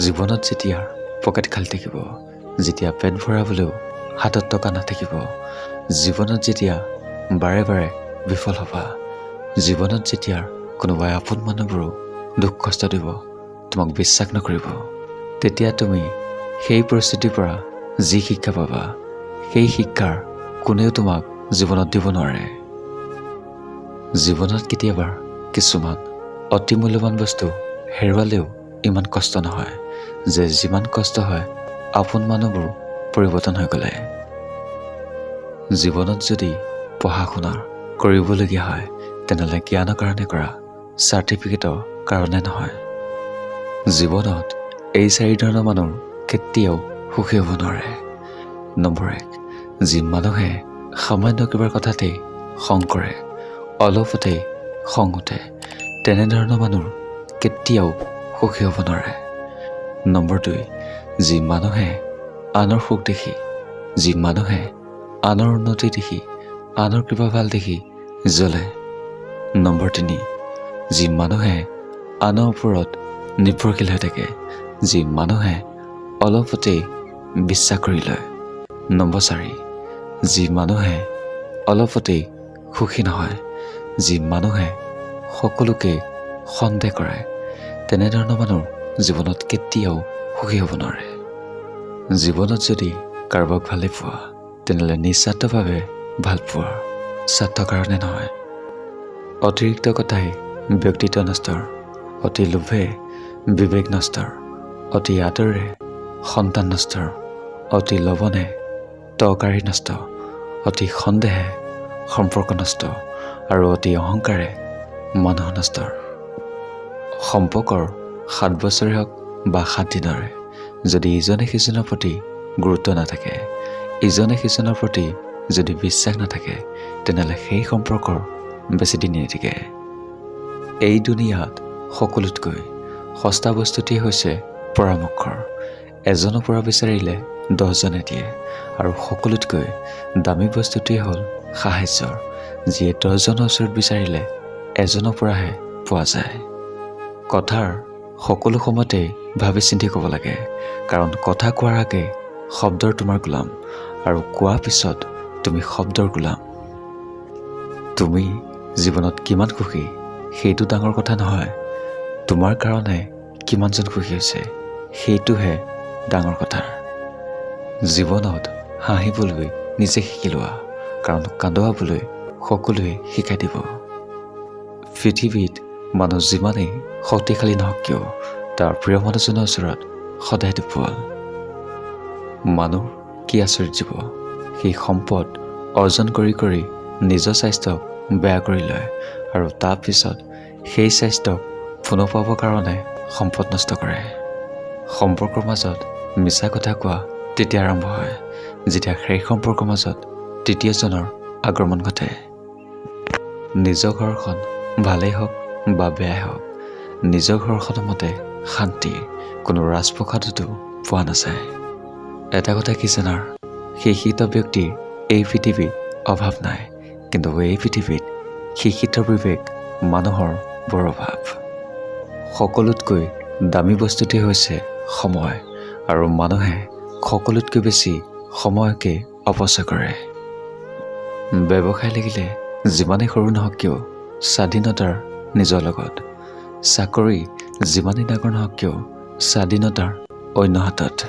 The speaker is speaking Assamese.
জীৱনত যেতিয়া পকেট খালি থাকিব, যেতিয়া পেট ভৰাবলৈও হাতত টকা নাথাকিব, জীৱনত যেতিয়া বাৰে বাৰে বিফল হ'বা, জীৱনত যেতিয়া কোনোবাই আপোন মানুহবোৰো দুখ কষ্ট দিব, তোমাক বিশ্বাস নকৰিব, তেতিয়া তুমি সেই পৰিস্থিতিৰ পৰা যি শিক্ষা পাবা, সেই শিক্ষাৰ কোনেও তোমাক জীৱনত দিব নোৱাৰে। জীৱনত কেতিয়াবা কিছুমান অতি মূল্যৱান বস্তু হেৰুৱালেও ইমান কষ্ট নহয় যে যিমান কষ্ট হয় আপোন মানুহবোৰ পৰিৱৰ্তন হৈ গ'লে। জীৱনত যদি পঢ়া শুনা কৰিবলগীয়া হয়, তেনেহ'লে জ্ঞানৰ কাৰণে কৰা, চাৰ্টিফিকেটৰ কাৰণে নহয়। জীৱনত এই 4 ধৰণৰ মানুহ কেতিয়াও সুখী হ'ব নোৱাৰে। নম্বৰ 1, যি মানুহে সামান্য কিবা কথাতেই খং কৰে, অলপতেই খং উঠে, তেনেধৰণৰ মানুহ কেতিয়াও সুখী হ'ব নোৱাৰে। নম্বৰ 2, যি মানুহে আনৰ সুখ দেখি, যি মানুহে আনৰ উন্নতি দেখি, আনৰ কিবা ভাল দেখি জ্বলে। নম্বৰ 3, যি মানুহে আনৰ ওপৰত নিৰ্ভৰশীল হৈ থাকে, যি মানুহে অলপতেই বিশ্বাস কৰি লয়। নম্বৰ 4, যি মানুহে অলপতেই সুখী নহয়, যি মানুহে সকলোকে সন্দেহ কৰে, তেনেধৰণৰ মানুহ জীৱনত কেতিয়াও সুখী হ'ব নোৱাৰে। জীৱনত যদি কাৰোবাক ভালে পোৱা, তেনেহ'লে নিস্বাৰ্থভাৱে ভাল পোৱা, স্বাৰ্থৰ কাৰণে নহয়। অতিৰিক্ত কথাই ব্যক্তিত্ব নষ্টৰ, অতি লোভে বিবেক নষ্টৰ, অতি আদৰে সন্তান নষ্টৰ, অতি লৱণে তৰকাৰী নষ্ট, অতি সন্দেহে সম্পৰ্ক নষ্ট, আৰু অতি অহংকাৰে মানুহ নষ্টৰ। সম্পৰ্কৰ 7 বছৰে হওক বা 7 দিনৰে, যদি ইজনে সিজনৰ প্ৰতি গুৰুত্ব নাথাকে, ইজনে সিজনৰ প্ৰতি যদি বিশ্বাস নাথাকে, তেনেহ'লে সেই সম্পৰ্কৰ বেছি দিন নিটিকে। এই দুনিয়াত সকলোতকৈ সস্তা বস্তুটোৱেই হৈছে পৰামৰ্শৰ। এজনৰ পৰা বিচাৰিলে 10জনে দিয়ে, আৰু সকলোতকৈ দামী বস্তুটোৱেই হ'ল সাহায্যৰ, যিয়ে 10জনৰ ওচৰত বিচাৰিলে এজনৰ পৰাহে পোৱা যায়। কথাৰ সকলো সময়তে ভাবি চিন্তি ক'ব লাগে, কাৰণ কথা কোৱাৰ আগে শব্দৰ তোমাৰ গোলাম, আৰু কোৱাৰ পিছত তুমি শব্দৰ গোলাম। তুমি জীৱনত কিমান সুখী সেইটো ডাঙৰ কথা নহয়, তোমাৰ কাৰণে কিমানজন সুখী হৈছে সেইটোহে ডাঙৰ কথা। জীৱনত হাঁহিবলৈ নিজে শিকি লোৱা, কাৰণ কান্দুৱাবলৈ সকলোৱে শিকাই দিব। পৃথিৱীত মানুহ যিমানেই শক্তিশালী নহওক কিয়, তাৰ প্ৰিয় মানুহজনৰ ওচৰত সদায় দুৰ্বল। মানুহ কি আচৰিত জীৱ, সেই সম্পদ অৰ্জন কৰি কৰি নিজৰ স্বাস্থ্যক বেয়া কৰি লয়, আৰু তাৰপিছত সেই স্বাস্থ্যক পুনৰ পাবৰ কাৰণে সম্পদ নষ্ট কৰে। সম্পৰ্কৰ মাজত মিছা কথা কোৱা তেতিয়া আৰম্ভ হয়, যেতিয়া সেই সম্পৰ্কৰ মাজত তৃতীয়জনৰ আগমন ঘটে। নিজৰ ঘৰখন ভালেই হওক বা বেয়াই হওক, নিজৰ ঘৰখনৰ মতে শান্তি কোনো ৰাজপ্ৰসাদতো পোৱা নাযায়। এটা কথা কি জানা, শিক্ষিত ব্যক্তিৰ এই পৃথিৱীত অভাৱ নাই, কিন্তু এই পৃথিৱীত শিক্ষিত বিবেক মানুহৰ বৰ অভাৱ। সকলোতকৈ দামী বস্তুটোৱেই হৈছে সময়, আৰু মানুহে সকলোতকৈ বেছি সময়কে অপচয় কৰে। ব্যৱসায় লাগিলে যিমানেই সৰু নহওক কিয় স্বাধীনতাৰ নিজৰ লগত, চাকৰি যিমানেই ডাঙৰ নহওক কিয় স্বাধীনতাৰ অন্য হাতত।